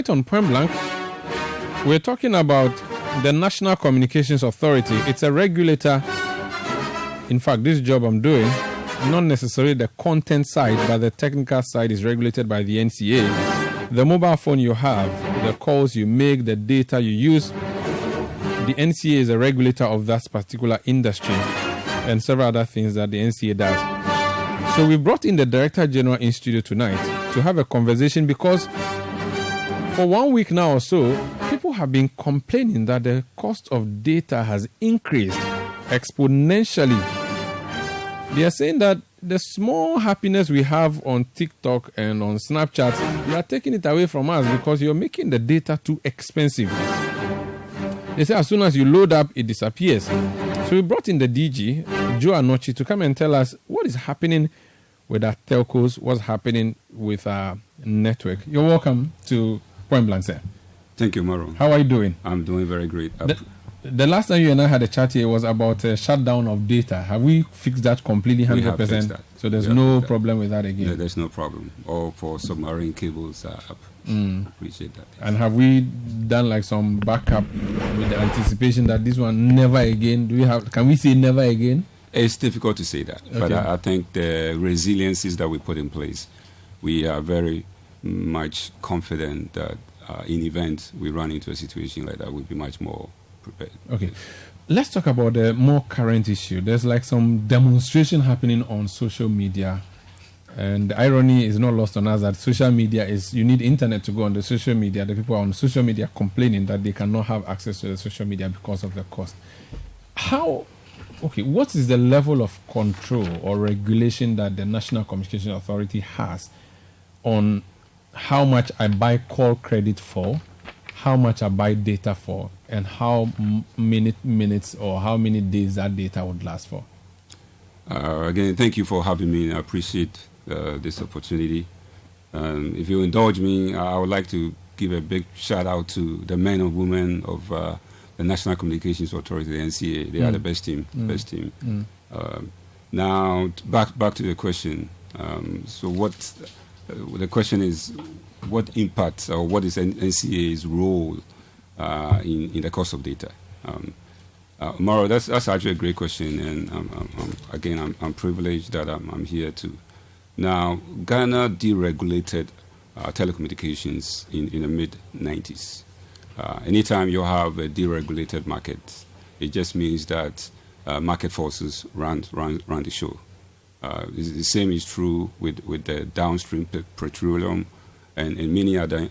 Tonight on Point Blank, we're talking about the National Communications Authority. It's a regulator. In fact, this job I'm doing, not necessarily the content side, but the technical side is regulated by the NCA. The mobile phone you have, the calls you make, the data you use, the NCA is a regulator of that particular industry and several other things that the NCA does. So we brought in the Director General in studio tonight to have a conversation because for 1 week now or so, people have been complaining that the cost of data has increased exponentially. They are saying that the small happiness we have on TikTok and on Snapchat, you are taking it away from us because you're making the data too expensive. They say as soon as you load up, it disappears. So we brought in the DG, Anokye, to come and tell us what is happening with our telcos, what's happening with our network. You're welcome to Point Blank, sir. Thank you, Maro. How are you doing? I'm doing very great. The last time you and I had a chat here was about a shutdown of data. Have we fixed that completely 100%? We have fixed that. So there's no problem with that again? No, there's no problem. All for submarine cables are up. Appreciate that. Yes. And have we done like some backup with the anticipation that this one never again? Can we say never again? It's difficult to say that. Okay. But I think the resiliencies that we put in place, we are very much confident that in event we run into a situation like that, we'll be much more prepared. Okay. Let's talk about the more current issue. There's like some demonstration happening on social media. And the irony is not lost on us that social media is, you need internet to go on the social media. The people on social media complaining that they cannot have access to the social media because of the cost. What is the level of control or regulation that the National Communications Authority has on how much I buy call credit for, how much I buy data for, and how many minutes or how many days that data would last for? Again, thank you for having me. I appreciate this opportunity. If you indulge me, I would like to give a big shout out to the men and women of the National Communications Authority, the NCA. They are the best team. Now, back to the question. The question is, what impact or what is NCA's role in the cost of data? Maro, that's actually a great question, and I'm privileged that I'm here too. Now, Ghana deregulated telecommunications in the mid-90s. Anytime you have a deregulated market, it just means that market forces run the show. The same is true with the downstream petroleum and many other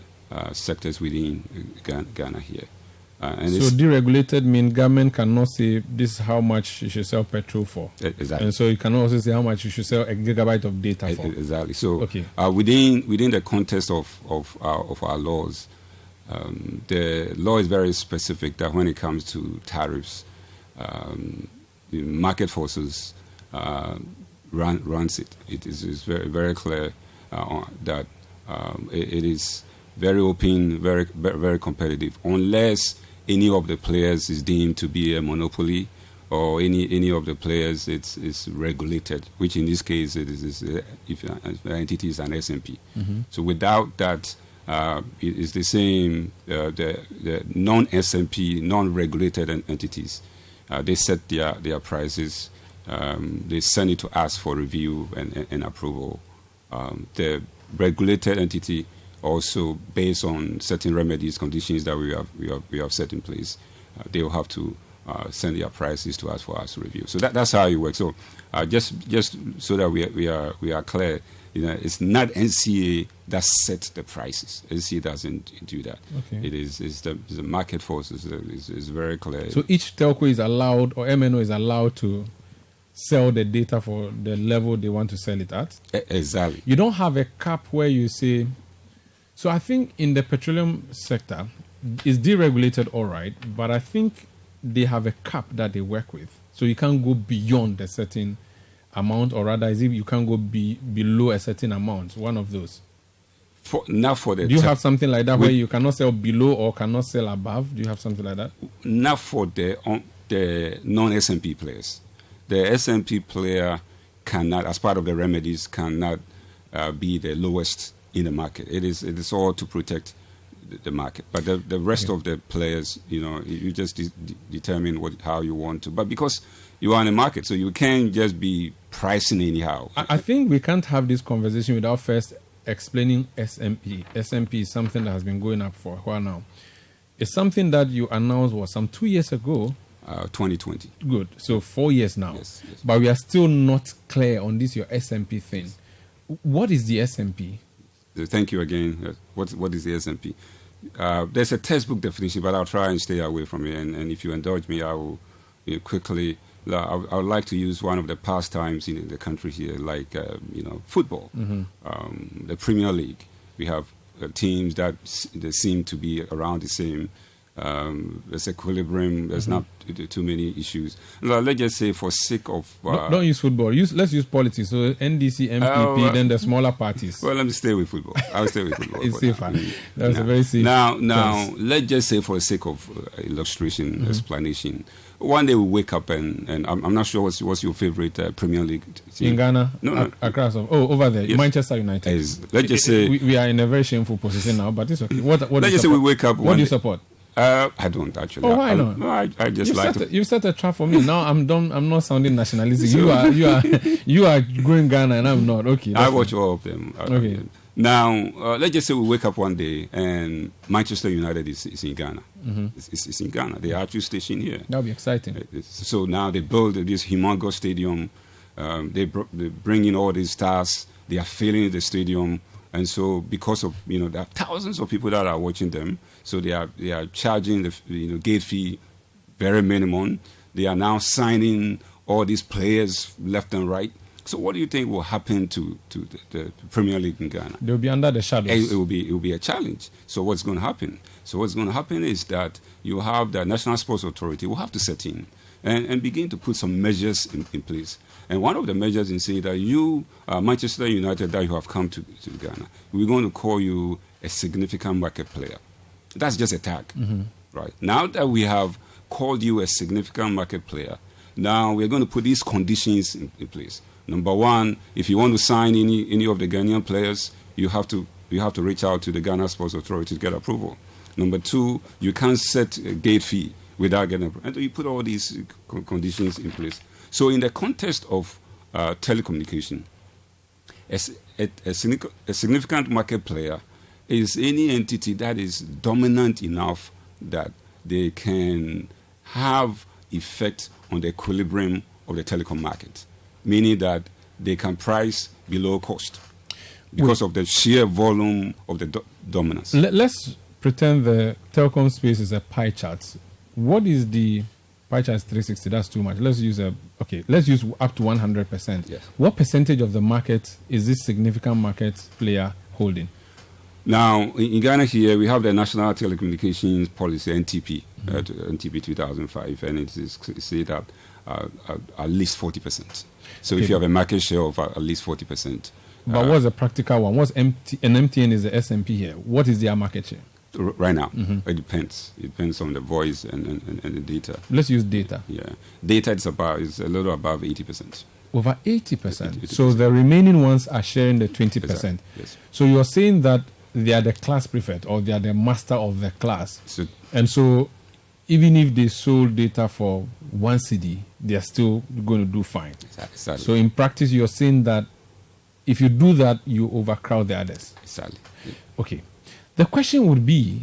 sectors within Ghana here. So deregulated means government cannot say this is how much you should sell petrol for. Exactly. And so you can also say how much you should sell a gigabyte of data for. Exactly. So within the context of our laws, the law is very specific that when it comes to tariffs, the market forces runs it. It is very, very clear that it is very open, very, very competitive, unless any of the players is deemed to be a monopoly or any of the players is regulated, which in this case it is if the entity is an SMP. So without that, it is the same. The non-SMP, non-regulated entities, they set their prices. They send it to us for review and approval. The regulated entity also, based on certain remedies, conditions that we have set in place, they will have to send their prices to us for us to review. So that's how it works. So just so that we are clear, it's not NCA that sets the prices. NCA doesn't do that. Okay. It's the market forces. Is very clear. So each telco is allowed, or MNO is allowed to sell the data for the level they want to sell it at? Exactly. You don't have a cap where you say... So I think in the petroleum sector, it's deregulated, all right, but I think they have a cap that they work with. So you can't go beyond a certain amount, or rather, you can't go below a certain amount, one of those. Do you have something like that where you cannot sell below or cannot sell above? Do you have something like that? Not for the non-SMP players. The SMP player cannot, as part of the remedies, cannot be the lowest in the market. It is all to protect the market. But the rest of the players, you just determine how you want to. But because you are in the market, so you can't just be pricing anyhow. I think we can't have this conversation without first explaining SMP. SMP is something that has been going up for a while now. It's something that you announced some 2 years ago. 2020. Good. So 4 years now. Yes. But we are still not clear on this, your SMP thing. Yes. What is the SMP? Thank you again. What is the SMP? There's a textbook definition, but I'll try and stay away from it. And if you indulge me, I will quickly. I would like to use one of the pastimes in the country here, like football, the Premier League. We have teams that they seem to be around the same. There's equilibrium. There's not too many issues. Let's just say, for sake of don't use football. Let's use politics. So NDC, MPP, then the smaller parties. Well, let me stay with football. I'll stay with football. It's safer. That's a very safe. Now, let's just say, for the sake of illustration, explanation. One day we wake up and I'm not sure what's your favorite Premier League team. In Ghana? No. Accra. Over there. Yes. Manchester United. Let's just say we are in a very shameful position now, but it's okay. Let's just say we wake up. What do you support? I don't actually. Oh, why not? No, I just you set a trap for me. Now I'm done. I'm not sounding nationalistic. You are going Ghana and I'm not. Okay. I watch all of them. Okay. Now let's just say we wake up one day and Manchester United is in Ghana. It's in Ghana. They are actually stationed here. That'll be exciting. So now they build this humongous stadium. They bring in all these stars. They are filling the stadium. And so, because of there are thousands of people that are watching them, so they are charging the gate fee very minimum. They are now signing all these players left and right. So, what do you think will happen to the Premier League in Ghana? They'll be under the shadows. It will be a challenge. So, what's going to happen? So, what's going to happen is that you have the National Sports Authority will have to set in and begin to put some measures in place. And one of the measures is saying that you, Manchester United, that you have come to Ghana, we're going to call you a significant market player. That's just a tag, right? Now that we have called you a significant market player, now we're going to put these conditions in place. Number one, if you want to sign any of the Ghanaian players, you have to reach out to the Ghana Sports Authority to get approval. Number two, you can't set a gate fee without getting approval. And you put all these conditions in place. So in the context of telecommunication, a significant market player is any entity that is dominant enough that they can have effect on the equilibrium of the telecom market, meaning that they can price below cost because of the sheer volume of the dominance. Let's pretend the telecom space is a pie chart. What is the pie chart? Is 360. That's too much. Let's use up to 100%. Yes. What percentage of the market is this significant market player holding? Now, in Ghana here, we have the National Telecommunications Policy, NTP, NTP 2005, and it is said that at least 40%. So if you have a market share of at least 40%. But what's the practical one? An MTN is the SMP here. What is their market share? Right now, it depends. It depends on the voice and the data. Let's use data. Yeah, data is a little above 80%. Over 80%. So the remaining ones are sharing the 20%. Exactly. Yes. So you're saying that they are the class prefect or they are the master of the class. And so even if they sold data for 1 cedi, they are still going to do fine. Exactly. So in practice, you're saying that if you do that, you overcrowd the others. Exactly. Yeah. Okay. The question would be,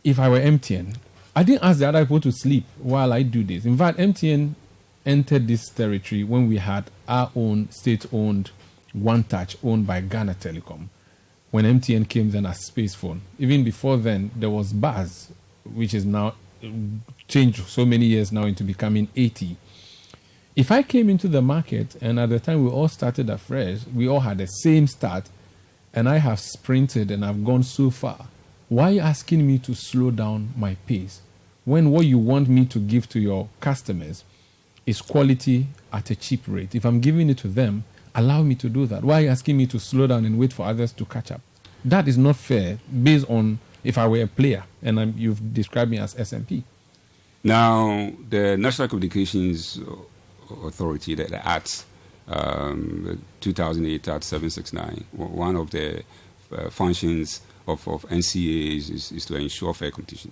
if I were MTN, I didn't ask the other people to sleep while I do this. In fact, MTN entered this territory when we had our own state-owned One Touch owned by Ghana Telecom. When MTN came then as Space Phone. Even before then, there was Buzz, which is now changed so many years now into becoming 80. If I came into the market and at the time we all started afresh, we all had the same start, and I have sprinted and I've gone so far, why are you asking me to slow down my pace when what you want me to give to your customers is quality at a cheap rate? If I'm giving it to them, allow me to do that. Why are you asking me to slow down and wait for others to catch up? That is not fair based on if I were a player and you've described me as SMP. Now, the National Communications Authority, the Act, 2008 Act 769, one of the functions of NCA is to ensure fair competition.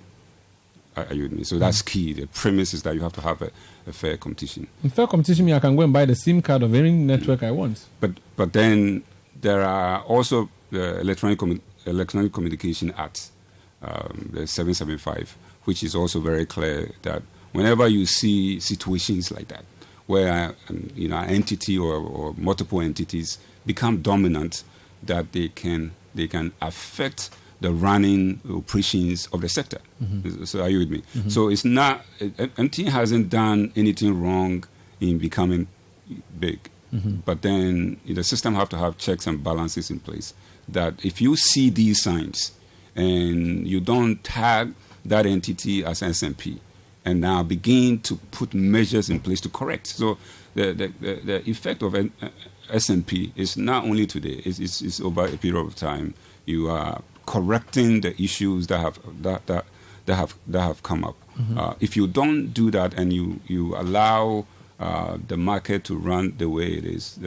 Are you with me? So that's key. The premise is that you have to have a fair competition. In fair competition means I can go and buy the SIM card of any network I want. But then there are also the Electronic Communication Act, the 775, which is also very clear that whenever you see situations like that, where an entity or multiple entities become dominant, that they can affect the running operations of the sector. Mm-hmm. So are you with me? Mm-hmm. So it's not, MTN hasn't done anything wrong in becoming big. Mm-hmm. But then the system have to have checks and balances in place. That if you see these signs and you don't tag that entity as SMP and now begin to put measures in place to correct. So the effect of SMP is not only today, it's over a period of time. You are correcting the issues that have come up. Mm-hmm. If you don't do that and you allow the market to run the way it is,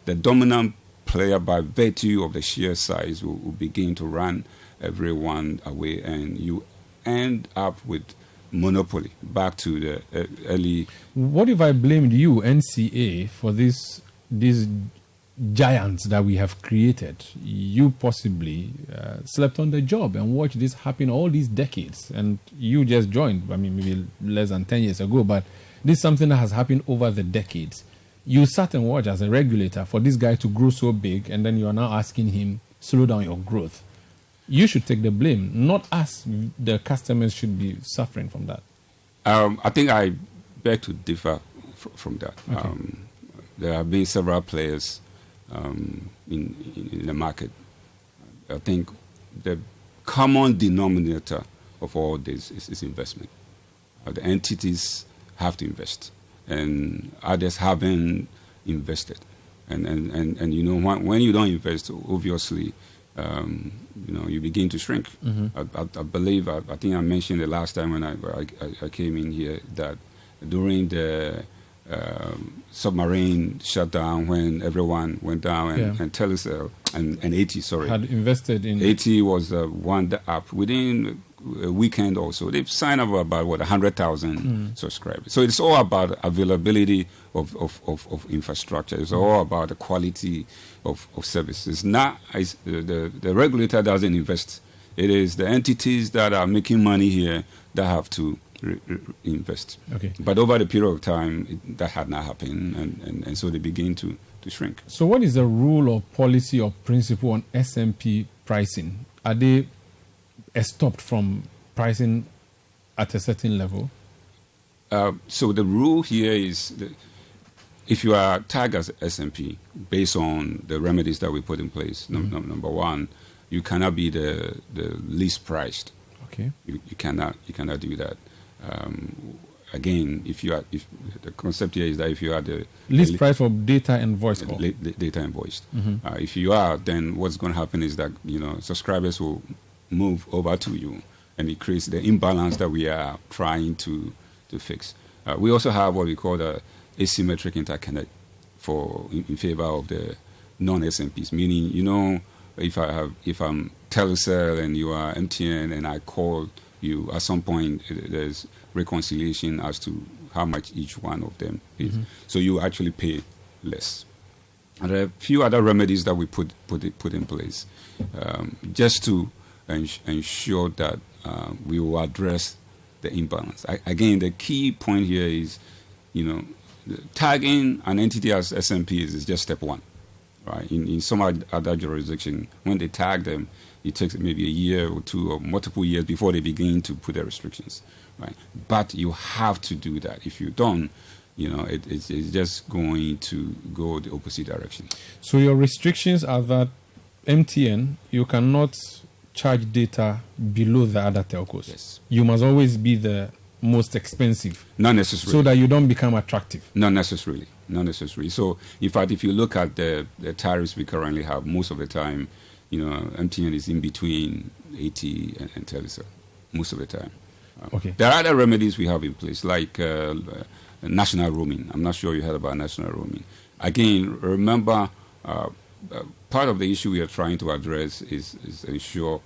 the dominant player, by virtue of the sheer size, will begin to run everyone away, and you end up with monopoly. Back to the early. What if I blamed you, NCA, for these giants that we have created? You possibly slept on the job and watched this happen all these decades, and you just joined, maybe less than 10 years ago, but this is something that has happened over the decades. You sat and watched as a regulator for this guy to grow so big, and then you are now asking him, slow down your growth. You should take the blame, not us. The customers should be suffering from that. I think I beg to differ from that. Okay. There have been several players in the market. I think the common denominator of all this is investment. The entities have to invest, and others haven't invested. And when you don't invest, obviously, you begin to shrink. Mm-hmm. I believe, I think I mentioned the last time when I came in here that during the submarine shutdown, when everyone went down and Telecel and AT, had invested in. AT was one app within a weekend also. They've signed up about 100,000 subscribers. So it's all about availability of infrastructure. It's all about the quality of services. It's not the regulator doesn't invest. It is the entities that are making money here that have to invest. Okay. But over the period of time, that had not happened, and so they begin to shrink. So what is the rule or policy or principle on SMP pricing? Are they stopped from pricing at a certain level? So the rule here is if you are tagged as SMP, based on the remedies that we put in place, number one, you cannot be the least priced. Okay. You cannot do that. Again, if the concept here is that if you are the least price for data and voice call, data and voice. Mm-hmm. If you are, then what's going to happen is that subscribers will move over to you, and it creates the imbalance that we are trying to fix. We also have what we call the asymmetric interconnect in favor of the non-SMPs, meaning if I'm Telecel and you are MTN and I call you, at some point there's reconciliation as to how much each one of them is. Mm-hmm. So you actually pay less. And there are a few other remedies that we put in place just to ensure that we will address the imbalance. Again, the key point here is, tagging an entity as SMP is just step one, right? In some other jurisdiction, when they tag them, it takes maybe a year or two or multiple years before they begin to put their restrictions, right? But you have to do that. If you don't, it's just going to go the opposite direction. So your restrictions are that MTN, you cannot charge data below the other telcos. Yes. You must always be the most expensive. Not necessarily. So that you don't become attractive. Not necessarily. So, in fact, if you look at the tariffs we currently have, most of the time, MTN is in between AT and Telecel, most of the time. Okay. There are other remedies we have in place, like national roaming. I'm not sure you heard about national roaming. Again, remember, part of the issue we are trying to address is ensure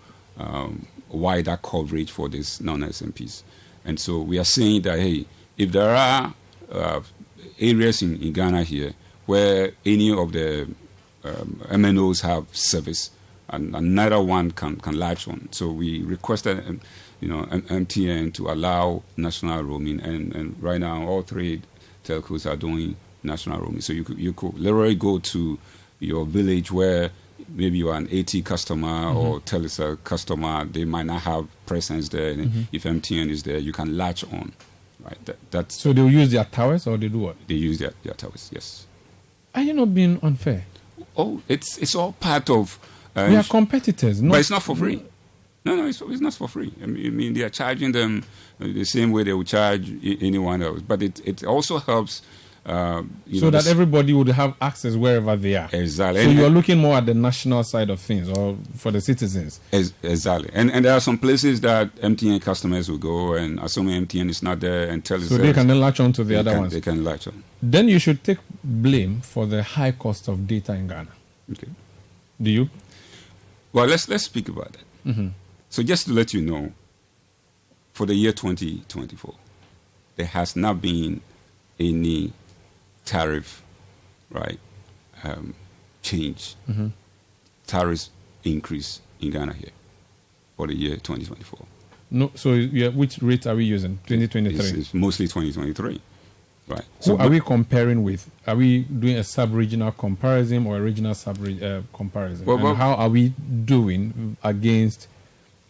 wider coverage for these non-SMPs. And so we are saying that, hey, if there are areas in Ghana here where any of the MNOs have service and neither one can latch on. So we requested, MTN to allow national roaming, and right now all three telcos are doing national roaming. So you could literally go to your village where maybe you are an AT customer or Telecel customer. They might not have presence there. And if MTN is there, you can latch on. Right. So they'll use their towers, or they do what? They use their towers. Yes. Are you not being unfair? Oh, it's all part of. We are competitors, but it's not for free. No, it's not for free. I mean, they are charging them the same way they would charge anyone else. But it also helps. So that everybody would have access wherever they are. Exactly. So you're looking more at the national side of things, or for the citizens. Exactly. And there are some places that MTN customers will go, and assuming MTN is not there, and tell so they can then latch on to the other ones. They can latch on. Then you should take blame for the high cost of data in Ghana. Okay. Do you? Well, let's speak about that. So just to let you know, for the year 2024, there has not been any tariff, change, tariff increase in Ghana here for the year 2024. No, so which rate are we using? 2023? It's mostly 2023, right? So are we comparing with? Are we doing a sub-regional comparison or a regional comparison? And how are we doing against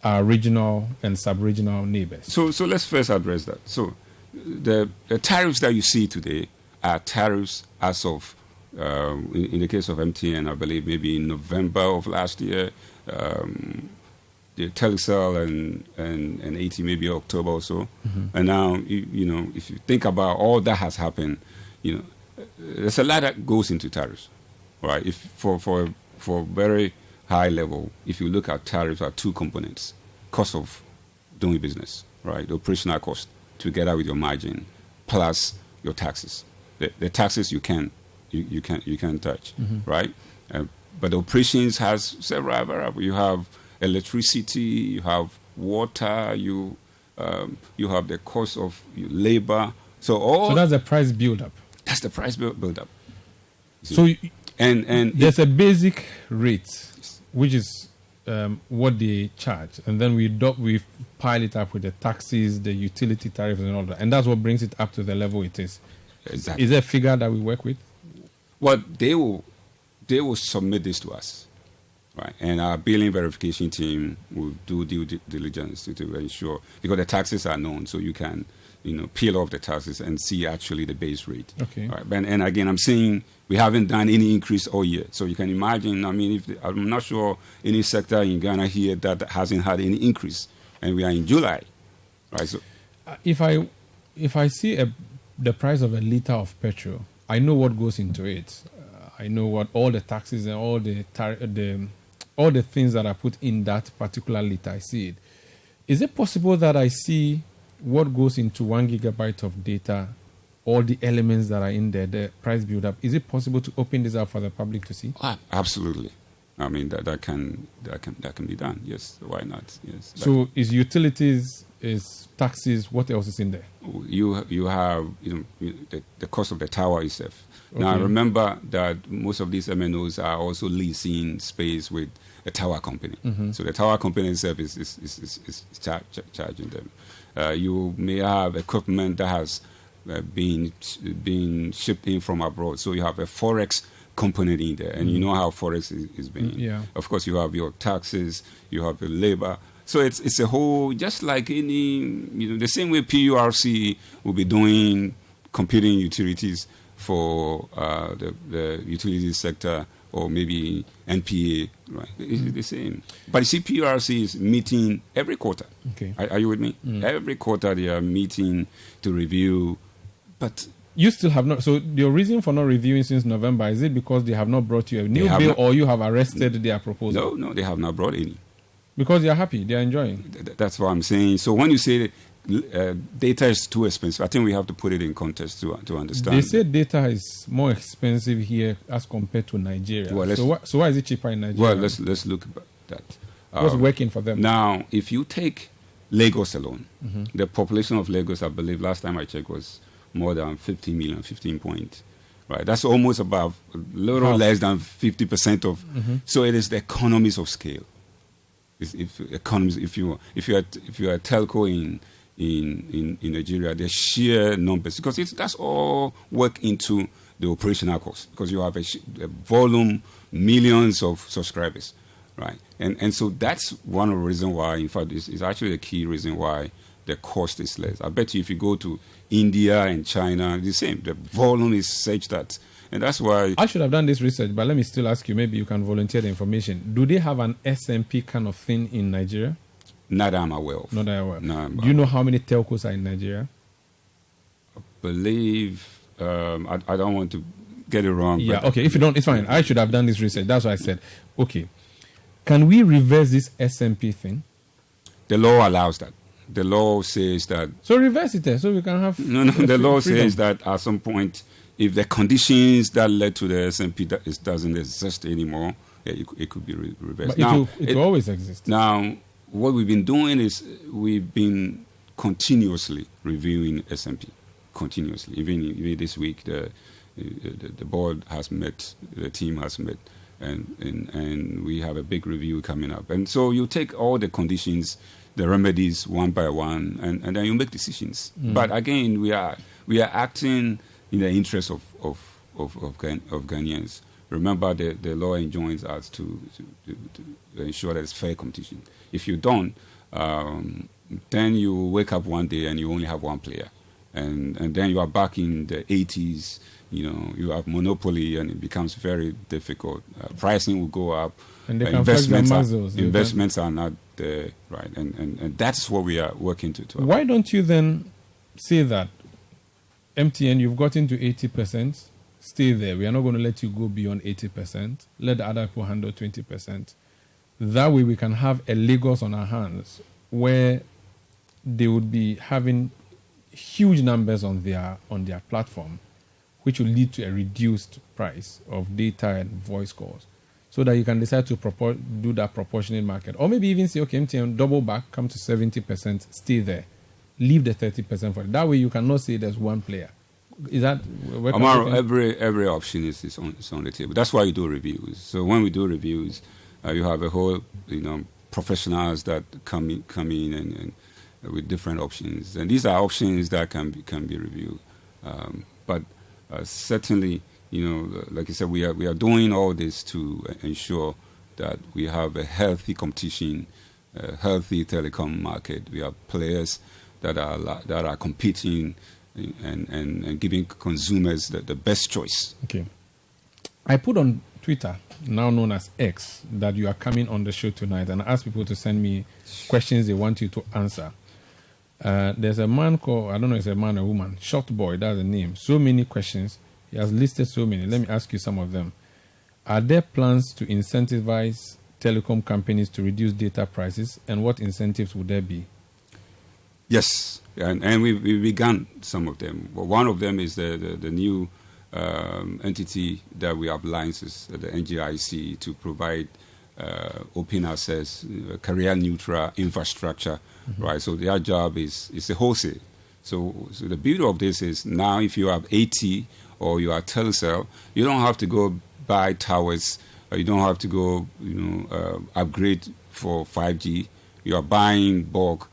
our regional and sub-regional neighbors? So let's first address that. So the tariffs that you see today are tariffs as of, in the case of MTN, I believe maybe in November of last year, the Telecel and AT maybe October or so. And now, if you think about all that has happened, there's a lot that goes into tariffs, right? If for very high level, if you look at tariffs, are two components: cost of doing business, right? The operational cost together with your margin, plus your taxes. The taxes you can touch, right? But the operations has several variables. You have electricity, you have water, you have the cost of labor. So that's the price build-up. That's the price build-up. So and there's a basic rate, which is what they charge, and then we pile it up with the taxes, the utility tariffs, and all that, and that's what brings it up to the level it is. Exactly. Is there a figure that we work with? Well, they will submit this to us, right? And our billing verification team will do due diligence to ensure, because the taxes are known, so you can peel off the taxes and see actually the base rate. Okay. Right? And again, I'm saying we haven't done any increase all year, so you can imagine. I mean, I'm not sure any sector in Ghana here that hasn't had any increase, and we are in July, right? So, if I see the price of a liter of petrol, I know what goes into it. I know what all the taxes and all the things that are put in that particular liter. I see it. Is it possible that I see what goes into 1 gigabyte of data, all the elements that are in there, the price build-up? Is it possible to open this up for the public to see? Absolutely. I mean, that can be done. Yes, why not? Yes. So is utilities, is taxes, what else is in there? You have the cost of the tower itself. Okay. Now remember that most of these MNOs are also leasing space with a tower company. So the tower company itself is charging them. You may have equipment that has been shipped in from abroad. So you have a forex component in there, and you know how forex is being. Yeah. Of course, you have your taxes, you have the labor. So it's a whole, just like any, the same way PURC will be doing computing utilities for the utility sector, or maybe NPA, right? It's the same. But you see, PURC is meeting every quarter. Okay. Are you with me? Every quarter they are meeting to review, but you still have not. So your reason for not reviewing since November, is it because they have not brought you a new bill, or you have arrested their proposal? No, they have not brought any. Because they are happy, they are enjoying. That's what I'm saying. So when you say data is too expensive, I think we have to put it in context to understand. They say data is more expensive here as compared to Nigeria. Well, so why is it cheaper in Nigeria? Well, let's look at that. What's working for them? Now, if you take Lagos alone, the population of Lagos, I believe, last time I checked, was more than 15 million, 15 point. Right, that's almost about a little less than 50% of. So it is the economies of scale. If you're a telco in Nigeria, the sheer numbers, because that's all work into the operational cost, because you have a volume, millions of subscribers, right? And so that's one of the reasons why, in fact, it's actually the key reason why the cost is less. I bet you if you go to India and China, the same. The volume is such that, and that's why... I should have done this research, but let me still ask you, maybe you can volunteer the information. Do they have an SMP kind of thing in Nigeria? Not that I'm aware of. Not that I'm aware of. No, do you know how many telcos are in Nigeria? I believe, I don't want to get it wrong. Yeah, okay, if you don't, it's fine. I should have done this research. That's why I said, okay, can we reverse this SMP thing? The law allows that. The law says that... So reverse it, so we can have... No, the law says that at some point, if the conditions that led to the SMP doesn't exist anymore, it could be reversed. But it will always exist. Now, what we've been doing is we've been continuously reviewing SMP. Continuously. Even this week, the board has met, the team has met, and we have a big review coming up. And so you take all the conditions, the remedies one by one, and then you make decisions. But again, we are acting in the interest of Ghanaians. Remember, the law enjoins us to ensure there's fair competition. If you don't, then you wake up one day and you only have one player, and then you are back in the 80s. You have monopoly, and it becomes very difficult. Pricing will go up. And they can flex their muscles. Investments are not there, right? And that's what we are working to. Why don't you then say that MTN, you've gotten to 80%, stay there. We are not going to let you go beyond 80%. Let the other people handle 20%. That way we can have a Lagos on our hands where they would be having huge numbers on their platform, which will lead to a reduced price of data and voice calls, so that you can decide to do that proportionate market. Or maybe even say, okay, MTN, double back, come to 70%, stay there. Leave the 30% for it. That way you cannot say there's one player. Is that... Amaro, every option is on the table. That's why you do reviews. So when we do reviews, you have a whole, professionals that come in and with different options. And these are options that can be reviewed. But certainly, like I said, we are doing all this to ensure that we have a healthy competition, a healthy telecom market. We have players that are competing and giving consumers the best choice. Okay. I put on Twitter, now known as X, that you are coming on the show tonight, and I asked people to send me questions they want you to answer. There's a man called, I don't know if it's a man or woman, Short Boy, that's the name. So many questions. He has listed so many. Let me ask you some of them. Are there plans to incentivize telecom companies to reduce data prices, and what incentives would there be? Yes, and we began some of them. Well, one of them is the new entity that we have licenses, the NGIC, to provide open access, career-neutral infrastructure, right? So their job is a wholesale. So the beauty of this is now if you have AT or you are Telecel, you don't have to go buy towers. You don't have to go, upgrade for 5G. You are buying bulk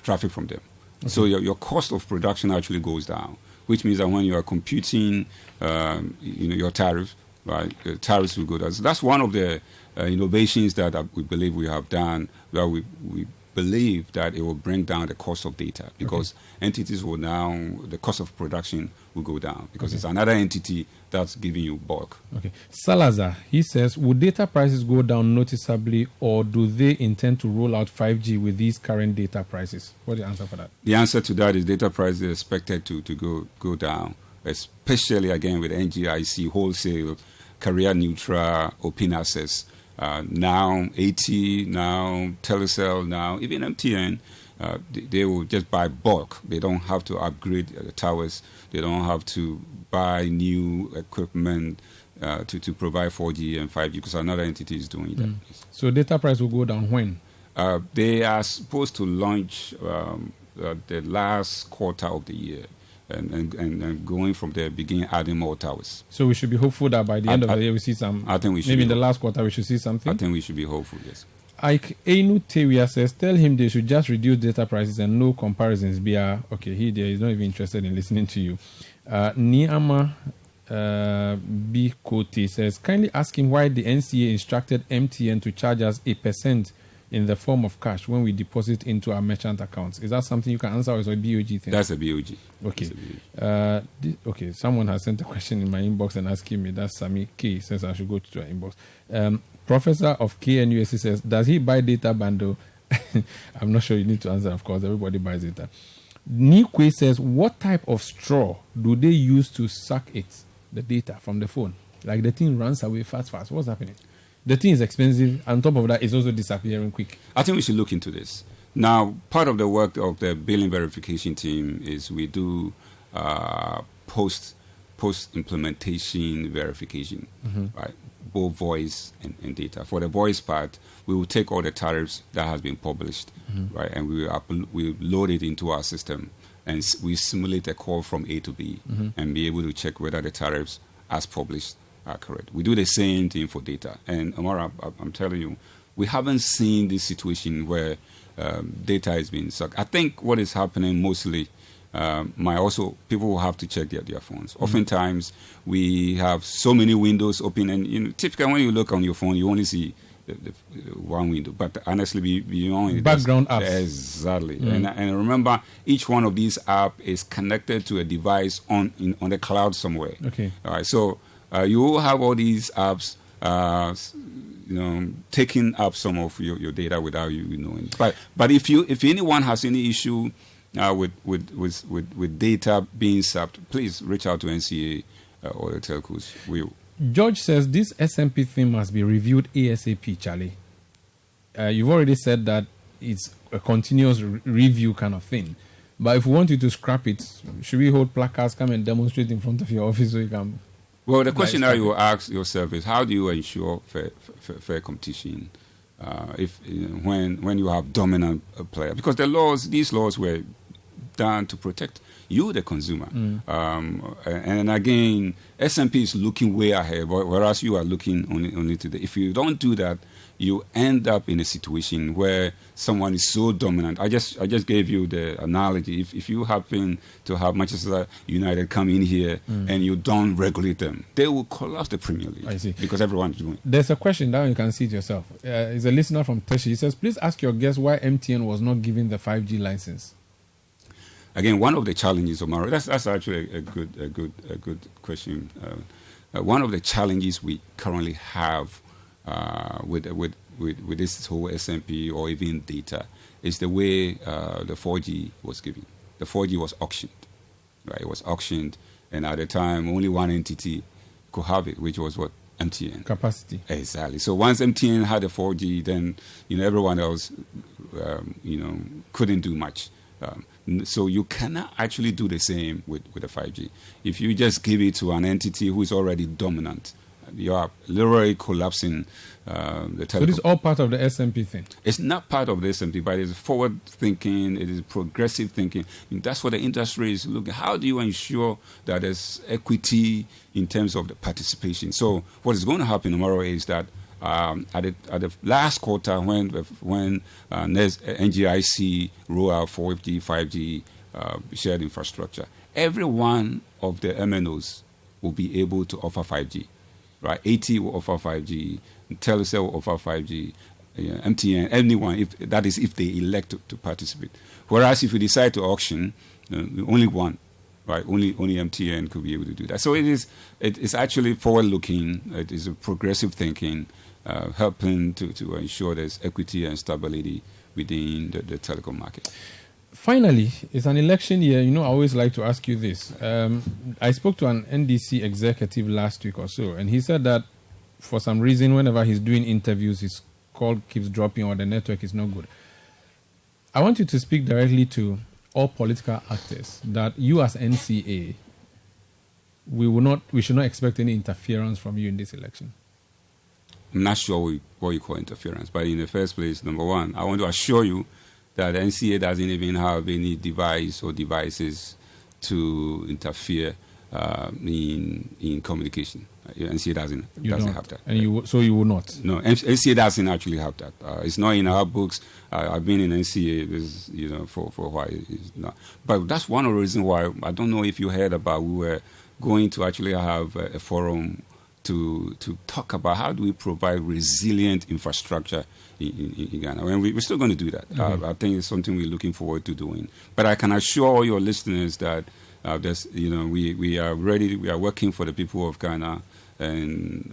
traffic from them. Okay. So your cost of production actually goes down, which means that when you are computing, your tariff, right, the tariffs will go down. So that's one of the innovations that we believe we have done, that we believe that it will bring down the cost of data, because entities will now, the cost of production will go down, because it's another entity that's giving you bulk. Okay. Salazar, he says, would data prices go down noticeably, or do they intend to roll out 5G with these current data prices? What's the answer for that? The answer to that is data prices are expected to go down, especially again with NGIC, wholesale, career neutral, open access. Now AT, now Telecel, now even MTN, they will just buy bulk. They don't have to upgrade the towers. They don't have to buy new equipment. to provide 4G and 5G because another entity is doing that. So data price will go down when? They are supposed to launch the last quarter of the year. And going from there, begin adding more towers. So we should be hopeful that by the end of the year we see some. I think we should. Maybe in the last quarter we should see something. I think we should be hopeful. Yes. Ike Einu Tewia says, tell him they should just reduce data prices and no comparisons. Okay, he's not even interested in listening to you. Niama B. Kote says, kindly ask him why the NCA instructed MTN to charge us 8% in the form of cash when we deposit into our merchant accounts. Is that something you can answer, or is it a BOG thing? That's a BOG. Okay. Okay, someone has sent a question in my inbox and asking me. That's Sami K. Says I should go to our inbox. Professor of KNUSC says, does he buy data bundle? I'm not sure you need to answer, of course. Everybody buys data. Nikwe says, what type of straw do they use to suck the data from the phone? Like the thing runs away fast. What's happening? The thing is expensive. On top of that, it's also disappearing quick. I think we should look into this. Now, part of the work of the billing verification team is we do post-implementation verification, right? Both voice and data. For the voice part, we will take all the tariffs that has been published, right, and we load it into our system, and we simulate a call from A to B, and be able to check whether the tariffs as published are correct. We do the same thing for data. And Amara, I'm telling you, we haven't seen this situation where data is being sucked. I think what is happening mostly, people will have to check their phones. Oftentimes, we have so many windows open, and typically when you look on your phone, you only see the one window. But honestly, beyond background apps. Exactly. And remember, each one of these apps is connected to a device on the cloud somewhere. Okay. All right. So you will have all these apps, taking up some of your data without you knowing. But if anyone has any issue with data being sucked, please reach out to NCA or the telcos. George says this SMP thing must be reviewed ASAP, Charlie. You've already said that it's a continuous review kind of thing. But if we want you to scrap it, should we hold placards, come and demonstrate in front of your office so you can... Well, the question that you will ask yourself is, how do you ensure fair competition when you have dominant player? Because these laws were done to protect you, the consumer. And again, SMP is looking way ahead, whereas you are looking only today. If you don't do that, you end up in a situation where someone is so dominant. I just gave you the analogy. If you happen to have Manchester United come in here and you don't regulate them, they will collapse the Premier League. I see. Because everyone is doing it. There's a question down, you can see it yourself. It's a listener from Teshi. He says, please ask your guest why MTN was not given the 5G license. Again, one of the challenges, Omar, that's actually a good question. One of the challenges we currently have with this whole SMP or even data is the way the 4G was given. The 4G was auctioned, right? It was auctioned, and at the time, only one entity could have it, which was what? MTN. Capacity. Exactly. So once MTN had the 4G, then everyone else couldn't do much. So you cannot actually do the same with the 5G. If you just give it to an entity who is already dominant, you are literally collapsing the telecom. So this is all part of the SMP thing? It's not part of the SMP, but it's forward thinking, it is progressive thinking. And that's what the industry is looking at. How do you ensure that there's equity in terms of the participation? So what is going to happen tomorrow is that at the last quarter, when NGIC roll out 4G, 5G shared infrastructure, every one of the MNOs will be able to offer 5G. Right, AT will offer 5G, Telecel will offer 5G, MTN, anyone, if they elect to participate. Whereas if you decide to auction, only one, right? Only MTN could be able to do that. So it's actually forward-looking. It is a progressive thinking, helping to ensure there's equity and stability within the telecom market. Finally, it's an election year. I always like to ask you this. I spoke to an NDC executive last week or so, and he said that for some reason, whenever he's doing interviews, his call keeps dropping or the network is not good. I want you to speak directly to all political actors that you as NCA we should not expect any interference from you in this election? I'm not sure what you call interference, but in the first place, number one, I want to assure you that the NCA doesn't even have any device or devices to interfere in communication. NCA doesn't have that. And you will not? No, NCA doesn't actually have that. It's not in our books. I've been in NCA for a while. It's not. But that's one of the reasons why, I don't know if you heard about, we were going to actually have a forum to talk about how do we provide resilient infrastructure in Ghana. And we're still going to do that. I think it's something we're looking forward to doing. But I can assure all your listeners that we are ready. We are working for the people of Ghana. And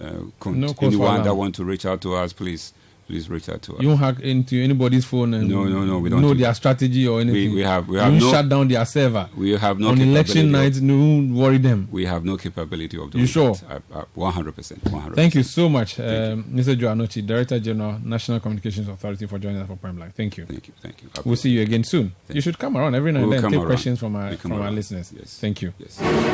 anyone that want to reach out to us, please reach out to us. You don't hack into anybody's phone and no, we don't know their strategy or anything. We have shut down their server. We have no on election night. Don't worry them. We have no capability of doing. You sure? 100%. Thank you so much, Mr. Joe Anokye, Director General, National Communications Authority, for joining us for Prime Live. Thank you. Thank you. We'll see you again soon. You should come around every now and then and take questions from our listeners. Yes. Thank you. Yes.